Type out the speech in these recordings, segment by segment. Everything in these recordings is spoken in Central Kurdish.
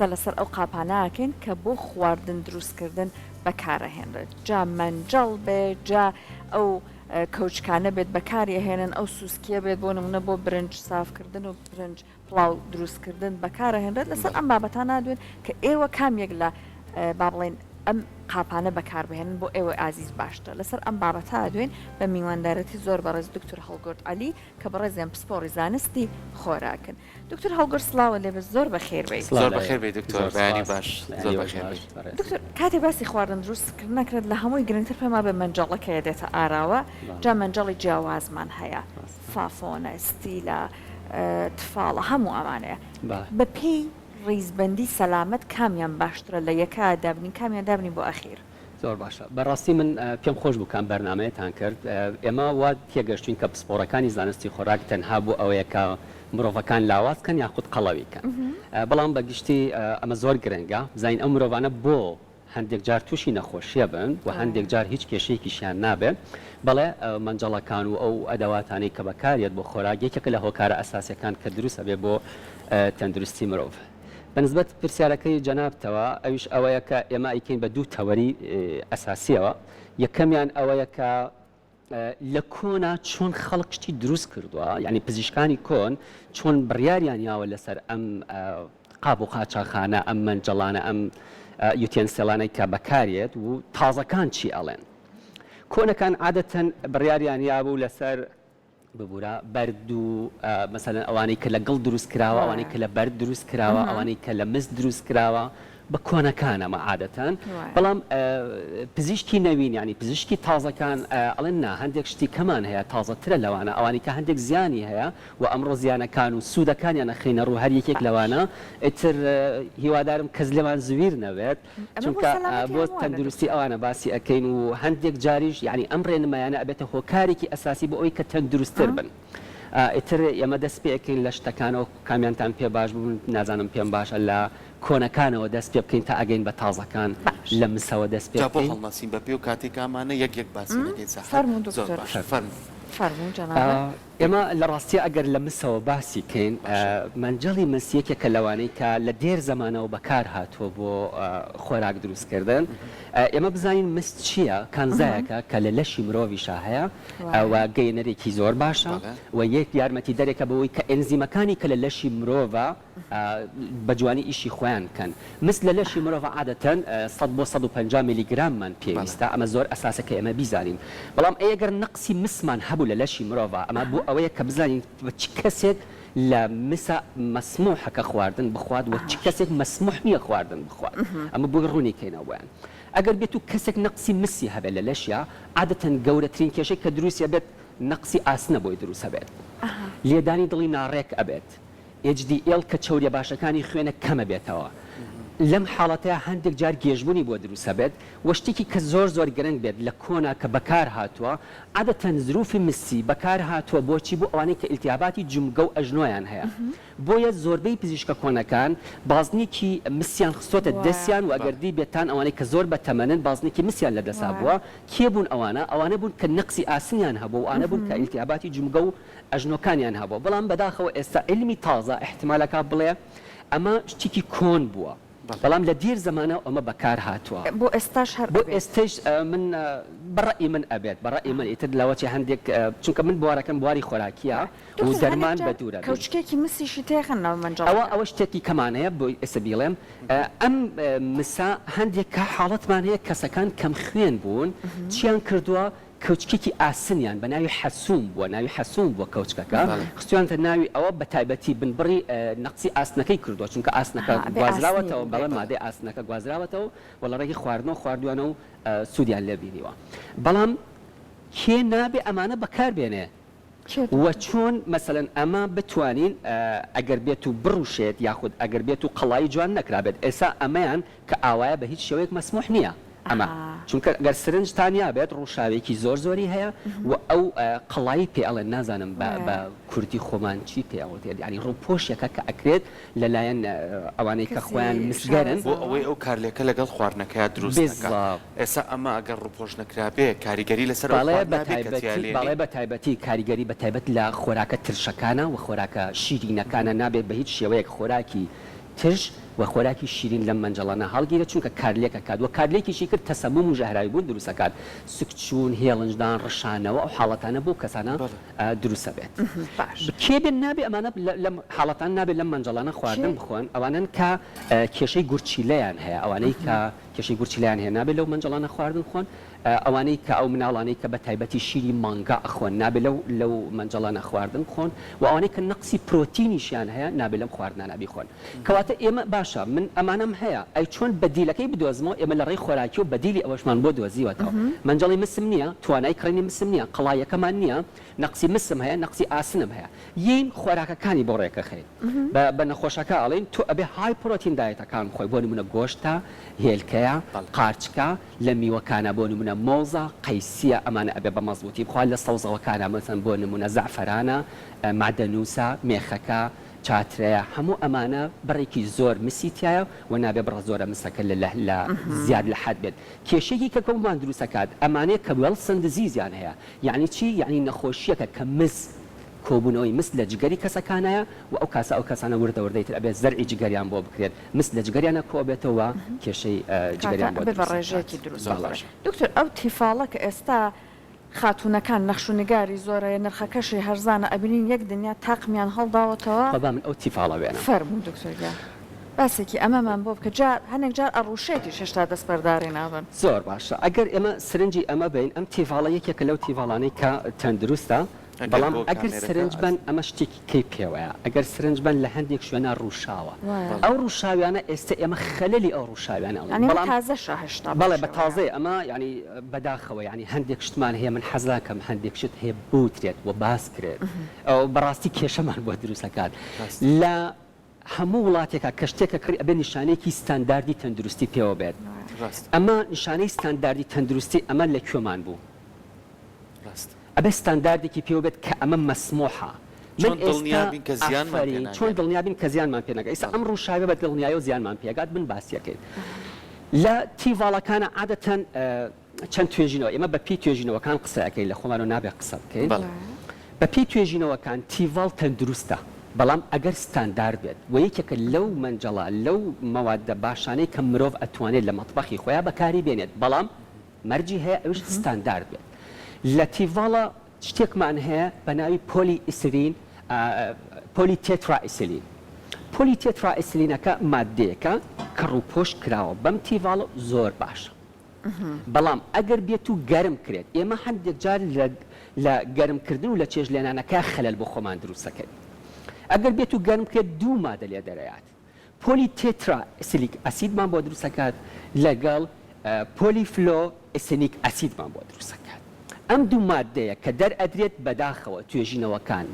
قسە لەسەر ئەو قاپاناکەین کە بۆ خواردن دروستکردن بەکارەهێنرێت جا منجەڵ بێت جا ئەو کەوچکانە بێت بەکارهێنن ئەو سوسکیە بێت بۆ نمونە بۆ برنج سافکردن و برنج پڵاو دروستکردن بەکارهێنرێت لەسەر ئەم بابەتان نادوێن کە ئێوە کامێک لە با بڵێن ئەم قاپانە بەکاربهێنن بۆ ئێوە ئازیز باشتر لەسەر ئەم بابەتە دوێن بە میواندارەتی زۆر بەڕێز دکتور هەڵگورد عەلی کە بەڕێزیان پسپۆڕی زانستی خۆراکن دکتور هەڵگورد سڵاوە لێبە زۆر بەخێر بێت زۆر بەخێر بێت دکتۆر بەیانی باش زۆر بەخێر بێت دکتور کاتێ باسی خواردن دروستکردن نەکرێت لە هەمووی گرنگتر پێما بە منجەڵەکەیە دێتە ئاراوە جا منجەڵی جیاوازمان هەیە فافۆنە ستیلە تفاڵە هەموو ئەمانەیە بە پێی ڕیزبەندی سەلامەت کامیان باشترە لە یەکە دابنین کامیان دابنی بۆ ئەخیر زۆر باشە بەڕاستی من پێم خۆش بووکان بەرنمەیەتان کرد ئێمە وا تێگەشتوین کە پسپۆڕەکانی زانستی خۆراک تەنها بۆ ئەوەیە کە مرۆڤەکان لاوازکەن یاخود قەڵەویکەن بەڵام بەگشتی ئەمە زۆر گرنگە زین ئەم مرۆڤانە بۆ هەندێک جار تووشی نەخۆشیە بن و هەندێک جار هیچ کێشەیەکیشیان نابێت بەڵێ منجەڵەکان و ئەو ئەدەواتانەی کە بەکارێت بۆ خۆراک یەکێکە لە هۆکارە ئەساسیەکان کە دروستە بێ بۆ تەندروستی مرۆڤ بەنسبەت پرسیارەکەی جەنابتەوە ئەویش ئەوەیە کە ئێمە ئیکەین بە دوو تەوەری ئەساسیەوە یەکەمیان ئەوەیە کە لە کۆنا چۆن خەڵک شتی دروست کردووە یعنی پزیشکانی کۆن چۆن بڕیاریان یاوە لەسەر ئەم قاب و قاچاخانە ئەم منجەڵانە ئەم یوتێنسێلانەی کە بەکارێت و تازەکان چی ئەڵێن کۆنەکان عادەتەن بڕیاریان یابوو لەسەر ببوورە بەرد و مەسەلەن ئەوانەی کە لە گڵ دروست کراوە ئەوانەی کە لە بەرد دروست کراوە ئەوانەی کە لە مست دروست کراوە بە کۆنەکانەمە عادەتەن بەڵام پزیشکی نەوین ینی پزیشکی تازەکان ئەڵێن نا هەندێک شتی کەمان هەیە تازەترە لەوانە ئەوانی کە هەندێک زیانی هەیە و ئەمڕۆ زیانەکان و سوودەکانیان نەخینە ڕوو هەر یەکێک لەوانە ئیتر هیوادارم کەس لێوان زویر نەوێت چونکە بۆ تەندروستی ئەوانە باسی ئەەکەین و هەندێک جاریش یعنی ئەم ڕێنمایانە ئەبێتە هۆکارێکی ئەساسی بۆ ئەوی کە تەندروستتر بن ئیتر ئێمە دەست پێ ئەەکەین لە شتەکانەوە کامیانتان پێ باش بوون نازانم پێم باشە لە کۆنەکانەوە دەست پێ بکەین تا ئەگەین بە تازەکان لە مسەوە دەست پێ بکەین هەڵماسین بە پێ و کاتێکامانە یەک باسی ئێمە لە ڕاستی ئەگەر لە مسەوە باسی بکەین منجەڵی مس یەکێکە لەوانەی کە لە دێر زمانەوە بەکار هاتووە بۆ خۆراک دروستکردن ئێمە بزانین مست چییە کانزایەکە کە لە لەشی مرۆڤیشا هەیە ئەوە گەینەرێکی زۆر باشە و یەک یارمەتی دەرێکە بەوەی کە ئەنزیمەکانی کە لە لەشی مرۆڤە بە جوانی ئیشی خۆیان کەن مست لە لەشی مرۆڤ عادەتەن 100 بۆ 150 میلیگراممان پێویستە ئەمە زۆر ئەساسەکە ئێمە بیزانین بەڵام ئەگەر نەقسی مسمان هەبوو لە لەشی مرۆڤە ئەمە بۆ ئەوەیە کە بزانین چ کەسێک لە مسە مەسموحەکە خواردن بخوات و چ کەسێک مەسموح نییە خواردن بخوات ئەمە بۆ ڕوونی کەینەوەیان ئەگەر بێت و کەسێک نەقسی مسی هەبێت لە لەشیا عادەتەن گەورەترین کێشەی کە دروستە بێت نەقسی ئاسنە بۆی دروست هەبێت لێدانی دڵی ناڕێک ئەبێت HDL کە چەوریە باشەکانی خوێنە کەمە بێتەوە لەم حاڵەتەیە هەندێک جار گێژبوونی بۆ دروستە بێت و شتێکی کە زۆر گرنگ بێت لە کۆنا کە بەکار هاتووە عادەتەن زروفی مسی بەکار هاتووە بۆچی بۆ ئەوانەی کە ئیلتیاباتی جومگە و ئەژنۆیان هەیە بۆیە زۆربەی پزیشکە کۆنەکان بازنێکی مسیان خستۆتە دەستیان و ئەگەردی بێتان ئەوانەی کە زۆر بەتەمەنن بازنێکی مسیان لە دەسا بووە کێبوون ئەوانە بوون کە نەقسی ئاسنیان هەبوو ئەوانە بوون کە ئیلتیاباتی جومگە و ئەژنۆکانیان هەبوو بەڵام بەداخەوە ئێستا علمی تازە احتیمالەکە بڵێ ئەمە شتێکی کۆن بووە بەڵام لە دیر زمانە ئەمە بەکار هاتووە بۆ ئێستاش هەر بۆ ئێستش من بەڕێی من ئەبێت بەڕێی من ئیتر لەوەی هەندێک چونکە من بوارەکەم بواری خۆراکیە و دەرمان بە دوورە کەوچکێکی مسیشی تێخەنەوە منجەڵ ئەوە شتێکی کەمانەیە بۆ ئێستا بیڵێم ئەم مسا هەندێک کە حاڵەتمان هەیە کەسەکان کەم خوێن بوون چیان کردووە کەوچکێکی ئاسنیان بە ناوی حەسووم بووە ناوی حەسووم بووە کەوچکەکە خستویانتە ناوی ئەوە بە تایبەتی بنبڕی نەقسی ئاسنەکەی کردووە چونکە ئاسنەکە گوازراوەتەوە بەڵێ مادەی ئاسنەکە گوازراوەتەوە وەڵەڕێکی خواردنەوە خواردووانە و سوودیان لێبینیوە بەڵام کێ نابێ ئەمانە بەکاربێنێ و چۆن مەسەلەن ئەمە بتوانین ئەگەر بێت و بڕوشێت یاخود ئەگەر بێت و قەڵایی جوان نەکرابێت ئێستا ئەمەیان کە ئاوایە بە هیچ شێوەیەک مەسموح نییە ئەمە چونکە گەر سرنجتانیا بێت ڕووشاوێکی زۆری هەیە و ئەو قەڵایی پێ ئەڵێن نازانم بە کوردی خۆمان چی پێ ئەوڵێت ینی ڕووپۆشێکە کە ئەکرێت لەلایەن ئەوانەی کە خۆیان مسگەرن بۆ ئەوەی ئەو کارلێکە لەگەڵ خواردنەکەی دروست ئێستا ئەمە ئەگەر ڕووپۆش نەکرابێ کاریگەری لەسەر باڵێ بە تایبەتی کاریگەری بە تایبەت لە خۆراکە ترشەکانە و خۆراکە شیرینەکانە نابێت بە هیچ شێوەیەک خۆراکی ترش و خۆراکی شیرین لەم منجەڵانە هەڵگیرە چونکە کارلێکە کات و کارلێکیشی کرد تەسەموم و ژەهراوی بوون دروستەکات سوکچوون هێڵنجدان ڕشانەوە ئەو حاڵەتانە بۆ کەسانە دروستە بێت کێبێن نابێ ئەمانە لەم حاڵەتان نابێت لەم منجەڵانە خواردن بخۆن ئەوانن کە کێشەی گورچیلەیان هەیە ئەوانەی کە کێشەی گورچیلەیان هەیە نابێت لەو منجەڵانە خواردن خۆن ئەوانەی کە ئەو مناڵانەی کە بە تایبەتی شیری مانگا ئەخۆن نابێت لەو منجەڵانە خواردن خۆن و ئەوانەی کە نەقسی پرۆتینیشیان هەیە نابێت لەم خواردنانە بیخۆن کەواتە ئێمە باشە من ئەمانەم هەیە ئەی چۆن بەدیلەکەی بدۆزمەوە ئێمە لە ڕێی خۆراکی و بەدیلی ئەوەشمان بۆ دۆزیوەتەوە منجەڵی مسم نییە توانای کڕینی مسم نییە قەڵایەکەمان نییە نەقسی مسم هەیە نەقسی ئاسنم هەیە یین خۆراکەکانی بۆ ڕێکە خێن بە نەخۆشەکە ئەڵێن تو ئەبێ های پرۆتین دایەتەکان خۆی بۆ نمونە گۆشتە هێلکەیە قارچکە لە میوەکانە بۆ نمونە مۆزە قەیسیە ئەمانە ئەبێ بە مەزبوطی بخوال لە سەوزەوەکانە مەسەن بۆ نمونە زەعفەرانە مادەنووسە مێخەکە چاترەیە هەموو ئەمانە بڕێکی زۆر مسیتایە و نابێ بڕە زۆرە مسەکە لە زیاد لە حد بێت کێشەیەکی کە کەومان دروستەکات ئەمانەیە کە وێڵسن دزیزیان هەیە یعنی چی یعنی نەخۆشیەکە کە مس کۆبوونەوەی مس لە جگەری کەسەکانایە و ئەو کاسە ئەو کەسانە وردەوردەیتر ئەبێت زەرعی جگەریان بۆ بکرێت مس لە جگەریانە کۆ بێتەوە کێشەی جگەریان بۆ بە ڕێژەیەکی دروست دکتۆر ئەو تیفاڵە کە ئێستا خاتونەکان نەخشونیگاری زۆرە نرخەکەشی هەرزانە ئەبینین یەک دنیا تاقمیان هەڵداوەتەوە بەبا من ئەو تیفاڵە وێنە فەرموو دکتۆریا باسێکی ئەمەمان بۆ بکە جار هەنێک جار ئەڕوشێتی شێشتا دەستبەرداری نابن زۆر باشە ئەگەر ئێمە سرنجی ئەمە بین ئەم تیفاڵە یەکێکە لەو تیڤاڵانەی کە تەندروستە بەڵام ئەگەر سرنج بن ئەمە شتێکی کەی پێوەیە ئەگەر سرنج بن لە هەندێک شوێنە ڕووشاوە ئەو ڕووشاویانە ئێستا ئێمە خەلەلی ئەو ڕووشاویانە تازە شاهشتا بەڵێ بە تازەی ئەمە ینی بەداخەوە ینی هەندێک شتمان هەیە من حەزاکەم هەندێک شت هەیە بوترێت و باس کرێت ئەو بەڕاستی کێشەمان بۆ دروستەکات لە هەموو وڵاتێکە کە شتێکە کرد ئەبێ نیشانەیەکی ستانداردی تەندروستی پێوە بێت ئەمە نیشانەی ستانداردی تەندروستی ئەمە لە کوێمان بوو ئەبێ ستانداردێکی پێوە بێت کە ئەمە مەسموحە چۆن دڵنیابین کە زیانمان پێ نەگەی ئێستا ئەم ڕووشاوێ بە دڵنیایی و زیانمان پێگات بن باسیەکەیت لە تیڤاڵەکانە عادەتەن چەند توێژینەوە ئێمە بە پێی توێژینەوەکان قسەکەی لە خۆمان و نابێ قسە بکەین بە پێی توێژینەوەکان تیڤاڵ تەندروستە بەڵام ئەگەر ستاندار بێت و یەکێکە لەو منجەڵە لەو مەوادە باشانەی کە مرۆڤ ئەتوانێت لە مەطبەخی خۆیان بەکاری بێنێت بەڵام مەرجی هەیە ئەوش ستاندار بێت لە تیڤاڵە شتێکمان هەیە بە ناوی پۆلی ئیسرین پۆلی تێترا ئیسلین پۆلی تێترا ئیسلینەکە مادەیەکە کە ڕووپۆش کراوە بەم تیڤاڵە زۆر باشە بەڵام ئەگەر بێت و گەرم کرێت ئێمە هەندێک جار لە گەرمکردن و لە چێژ لێنانەکە خەلەل بۆ خۆمان دروستەکەین ئەگەر بێت و گەرم کرێت دوو مادە لێ دەرەیات پۆلی تێترا ئیسلیک ئەسیدمان بۆ دروستەکات لەگەڵ پۆلی فلۆ ئیسینیک ئەسیدمان بۆ دروستەکات ئەم دوو مادەیە کە دەرئەدرێت بەداخەوە توێژینەوەکان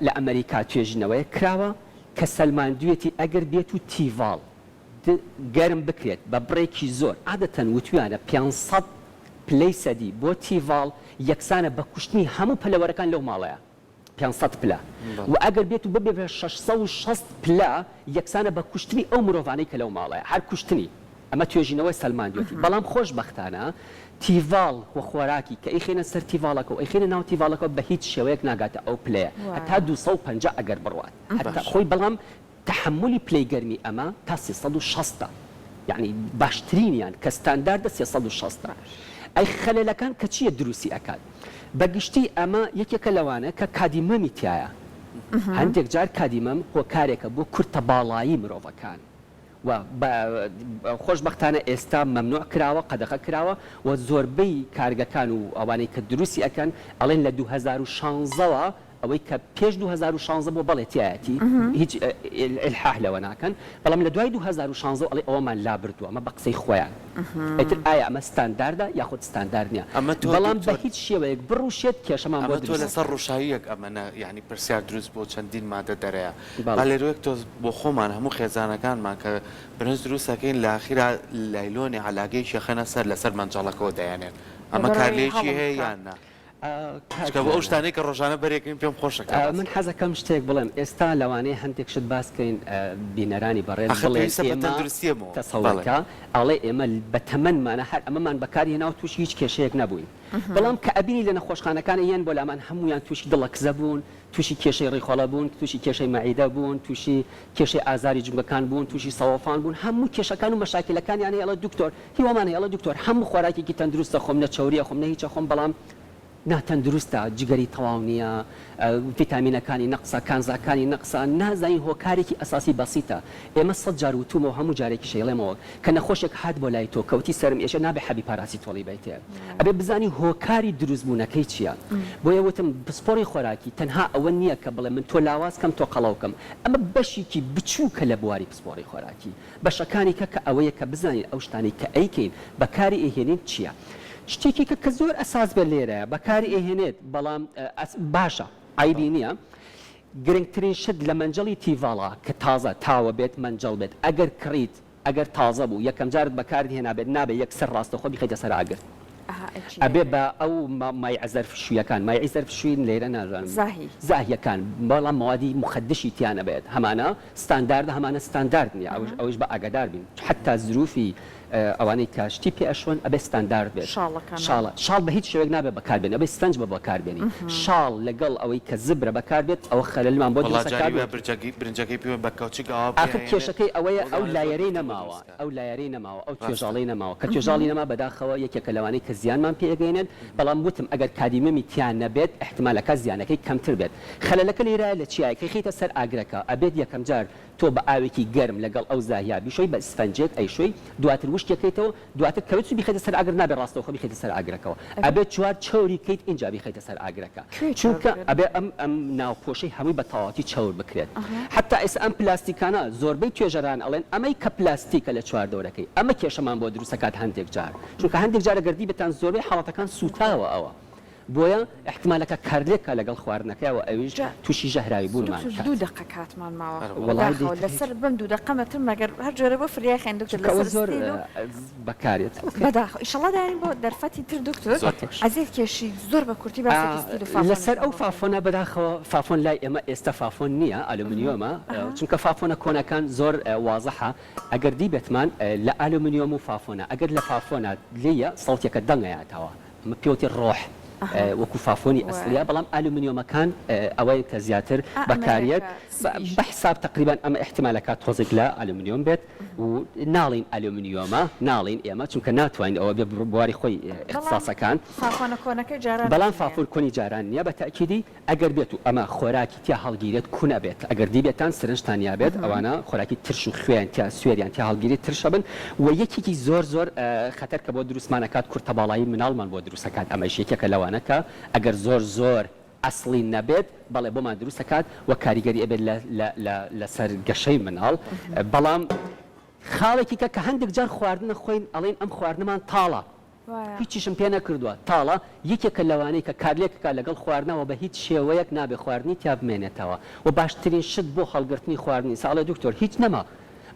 لە ئەمریکا توێژینەوەی کراوە کە سەلماندوێتی ئەگەر بێت و تیڤاڵ گەرم بکرێت بە بڕێکی زۆر عادەتەن وتویانە 500 پلەی سەدی بۆ تیڤاڵ یەکسانە بە کوشتنی هەموو پەلەوەرەکان لەو ماڵەیە 500 پلا و ئەگەر بێت و ببێ 660 پلا یەکسانە بە کوشتنی ئەو مرۆڤانەی کە لەو ماڵەیە هەر کوشتنی ئەمە توێژینەوەی سەلماندوێتی بەڵام خۆشبەختانە تیڤاڵ و خۆراکی کە ئەیخێنە سەر تیڤاڵەکە و ئەیخێنە ناو تیڤاڵەکە بە هیچ شێوەیەک ناگاتە ئەو پلەیە هەتا 250 ئەگەر بڕوات هەتا خۆی بەڵام تحملی پلەی گەرمی ئەمە تا 360 یعنی باشترینیان کە ستانداردە 360 ئەی خەلەلەکان کە چییە دروستی ئەکات بەگشتی ئەمە یەکێکە لەوانە کە کادیمەمی تایە هەندێک جار کادیمەم هۆکارێکە بۆ کورتە باڵایی مرۆڤەکان و خۆشبەختانە ئێستا مەمنوع کراوە قەدەغە کراوە و زۆربەی کارگەکان و ئەوانەی کە دروستی ئەکەن ئەڵێن لە 2016ەوە ئەوەی کە پێش 2016 بۆ بەڵێتیایەتی هیچ ئلحاح لەوە ناکەن بەڵام لە دوای 2016 ئەڵێ ئەوەمان لا بردووە ئەمە بە قسەی خۆیان ئیتر ئایا ئەمە ستانداردە یاخود ستاندارد نییە بەڵام بە هیچ شێوەیەک بڕوشێت کێشەمان بۆ تۆ لەسەر ڕووشاییەک ئەمەنە یعنی پرسیار دروست بۆ چەندین مادە دەرەیە لێرەوەک تۆ بۆ خۆمان هەموو خێزانەکانمان کە برنج دروستەکەین لە ئاخیرا لایلۆنی عەلاگەی شێخەنە سەر لەسەر مەنجەڵەکەەوە دەیانێت ئەمە کارلێکی هەیە یان نا چکە بۆ ئەو شتانەی کە ڕۆژانە بەرێکین پێم خۆشەکە من حەزەکەم شتێک بڵێم ئێستا لەوانەیە هەندێک شت باسکەین بینەرانی بەڕێز تەسەڵەکە ئاڵێ ئێمە بە تەمەنمانە هەر ئەمەمان بەکاری هێناو تووشی هیچ کێشەیەک نەبووین بەڵام کە ئەبینی لە نەخۆشخانەکانی یەن بۆ لامان هەمویان تووشی دڵەکزە بوون تووشی کێشەی ڕێخۆڵە بوون تووشی کێشەی مەعیدە بوون تووشی کێشەی ئازاری جنگەکان بوون تووشی سەوەفان بوون هەموو کێشەکان و مەشاکلەکانیان هەیە دکتۆر هیوامانە هەیە دکتۆر هەموو خۆراکێکی تەندروستە خۆم نەچەوریە خۆم نە هیچە خۆم بەڵام ناتەندروستە جگەری تەواو نییە ڤیتامینەکانی نەقسە کانزاکانی نەقسە نازانین هۆکارێکی ئەساسی بەسیتە ئێمە 100 جار وتومەوە هەموو جارێکی شەیڵێمەوە کە نەخۆشێک هات بۆ لای تۆ کەوتی سرم ئێشە نابێ حەبی پاراسیتۆڵی بیتێ ئەبێ بزانی هۆکاری دروستبوونەکەی چییە بۆیە وتم پسپۆڕی خۆراکی تەنها ئەوە نییە کە بڵێ من تۆ لاوازکەم تۆ قەڵەوکەم ئەمە بەشێکی بچووکە لە بواری پسپۆڕی خۆراکی بەشەکانی کە ئەوەیە کە بزانین ئەو شتانی کە ئەیکەین بەکاری ئێهێنین چییە شتێکی کە زۆر ئەساس بە لێرەیە بەکاری ئێهێنێت بەڵام باشە عیبی نییە گرنگترین شت لە مەنجەڵی تیڤاڵا کە تازە تاوە بێت مەنجەڵ بێت ئەگەر کڕیت ئەگەر تازە بوو یەکەم جارت بەکاری هێنابێت نابێت یەکسەر ڕاستەخۆ بخەیتە سەر ئاگرت ئەبێ بە ئەو مای عەزەرفشویەکان مای عەزەرفشوین لێرە ناژانم زاهیەکان بەڵام موادی مخدشی تیانە بێت هەمانە ستانداردە هەمانە ستاندارد نیە ئەوش بە ئاگادار بین حتا زروفی ئەوانەی کاشتی پێ ئەشۆن ئەبێ ستاندارد بێت شاڵ بە هیچ شێوەیە نابێت بەکاربێن ئەبێ سفنج بە بەکاربێنی شاڵ لەگەڵ ئەوەی کە زبرە بەکاربێت ئەوە خەلەلمان بۆ برنجەکەی پێ بە کاوچی ئاخر کێشەکەی ئەوەیە ئەو لایەرەی نەماوە ئەو توێژاڵی نەماوە کە توێژاڵی نەما بەداخەوە یەکێکە لەوانەی کە زیانمان پێگەێنێت بەڵام وتم ئەگەر کادیمەمی تیان نەبێت احتمالەکە زیانەکەی کەمتر بێت خەلەلەکە لێرە لە چیایەکەی خیتە سەر ئاگرەکە ئەبێت یەکەم جار تۆ بە ئاوێکی گەرم لەگەڵ ئەو زاهیا بیشۆی بە سفنجێک ئەیشۆی دواتر وشکەکەیتەوە دواتر کەوت بیخێتە سەر ئاگر نابێت ڕاستەوخۆ بیخێتە سەر ئاگرەکەەوە ئەبێت چوار چۆری کەیت اینجا بیخێتە سەر ئاگرەکە چونکە ئەبێ ئەم ناوپۆشەی هەمووی بە تەواوەتی چاور بکرێت حتا ئێستا ئەم پلاستیکانە زۆربەی توێژەران ئەڵێن ئەمەی کە پلاستیکە لە چواردەورەکەی ئەمە کێشەمان بۆ دروستەکات هەندێک جار چونکە هەندێک جارە گەردی بێتان زۆربەی حاڵەتەکان سوتاوە ئەوە بۆیە احتمالەکە کارلێکە لەگەڵ خواردنەکەیەوە ئەویش تووشی ژەهراوی بوونمان دوو دقە کاتمان ماوە لەسەر بم دوو دقەمەتر مەگەر هەر جۆرە بۆ فریای خێن دکتۆر زۆر بەکارێت ئیشەڵا دارین بۆ دەرفەتی تر دکتۆر ئەزێت کێشی زۆر بە کورتی لەسەر ئەو فافۆنە بەداخەوە فافۆن لای ئێمە ئێستا فافۆن نییە ئالومنیۆمە چونکە فافۆنە کۆنەکان زۆر وازەحە ئەگەر دیبێتمان لە ئالومنیۆم و فافۆنە ئەگەر لە فافۆنە لێیە سەڵتێکە دەنگەیاتەوە ئەمە پێوتی ڕۆح وەکو فافۆنی ئەسلیە بەڵام ئالومنیۆمەکان ئەوەی کە زیاتر بەکارێت بە حساب تقریبان ئەمە احتمالەکە تۆزێک لە ئالومنیۆم بێت و ناڵین ئالومنیۆمە ناڵین ئێمە چونکە ناتوانین ئەوە بێ بواری خۆی اختصاسەکان بەڵام فافۆن کۆنی جاران نییە بە تاکیدی ئەگەر بێت و ئەمە خۆراکی تیا هەڵگیرێت کوونە بێت ئەگەر دیبێتان سرنجتانیا بێت ئەوانە خۆراکی ترش و خوێن تا سوێریان تا هەڵگیری ترشە بن و یەکێکی زۆر زۆر خەتەر کە بۆ دروستمانەکات کورتەباڵایی مناڵمان بۆ دروستەکات ئەمەش یەکێکە لەوانەکە ئەگەر زۆر ئەسڵی نەبێت بەڵێ بۆمان دروستەکات و کاریگەری ئەبێت لەسەر گەشەی مناڵ بەڵام خاڵێکی کە هەندێک جار خواردنە خۆین ئەڵێن ئەم خواردنمان تاڵە هیچیشم پێ نەکردووە تاڵە یەکێکە لەوانەیە کە کارلێکەکە لەگەڵ خواردنەوە بە هیچ شێوەیەک نابێ خواردنی تا بمێنێتەوە و باشترین شت بۆ هەڵگرتنی خواردنی ساڵە دکتۆر هیچ نەما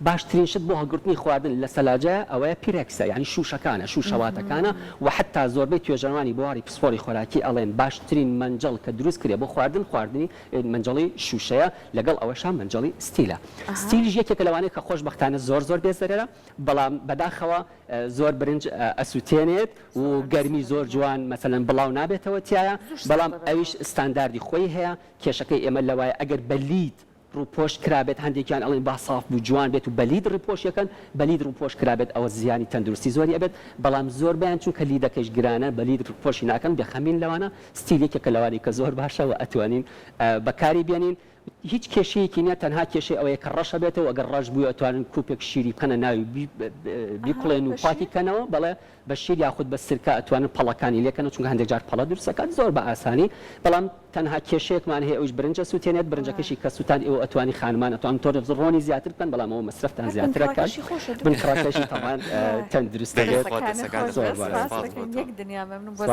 باشترین شت بۆ هەڵگرتنی خواردن لە سەلاجە ئەوەیە پیرەکسە یعنی شوشەکانە شوشەواتەکانە و حتا زۆربەی توێژەوانی بۆواری پسپۆری خۆراکی ئەڵێن باشترین منجەڵ کە دروست کرێ بۆ خواردنی منجەڵی شوشەیە لەگەڵ ئەوەشان منجەڵی ستیلە ستیلیش یەکێکە لەوانەیە کە خۆشبەختانە زۆر بێزەرەرە بەڵام بەداخەوە زۆر برنج ئەسووتێنێت و گەرمی زۆر جوان مەسەلەن بڵاو نابێتەوە تایە بەڵام ئەویش ستانداردی خۆی هەیە کێشەکەی ئێمە لەوایە ئەگەر بەلید ڕووپۆش کرابێت هەندێکیان ئەڵێن با ساف بوو جوان بێت و بەلید ڕووپۆشیەکەن بەلید ڕووپۆش کرابێت ئەوە زیانی تەندروستی زۆری ئەبێت بەڵام زۆر بیان چونکە لیدەکەش گرانە بەلید ڕووپۆشی ناکەن بێخەمین لەوانە ستیلێکێکە لەوانی کە زۆر باشە و ئەتوانین بەکاری بێنین هیچ کێشەیەکی نیە تەنها کێشەی ئەوەیە کە ڕەشە بێتەوە ئەگەر ڕەش بووە ئەتوانن کوپێک شیری بکەنە ناوی بیکڵێن و پاکی کەنەوە بەڵێ بە شیر یاخود بە سرکە ئەتوانن پەڵەکانی لێکەنەوە چونکە هەندێک جار پەڵە دروستەکات زۆر بە ئاسانی بەڵام تەنها کێشەیەکمان هەیە ئەوش برنجە سووتێنێت برنجەکەشی کە سووتان ئێوە ئەتوانی خانمان ئەتوان تۆ ڕۆنی زیاتر بکەن بەڵام ئەوە مەسرفتان زیاترەکات بنفڕاکەشی تەمان تەندروستە بێت زۆر یەک دنیا مەمنون بۆ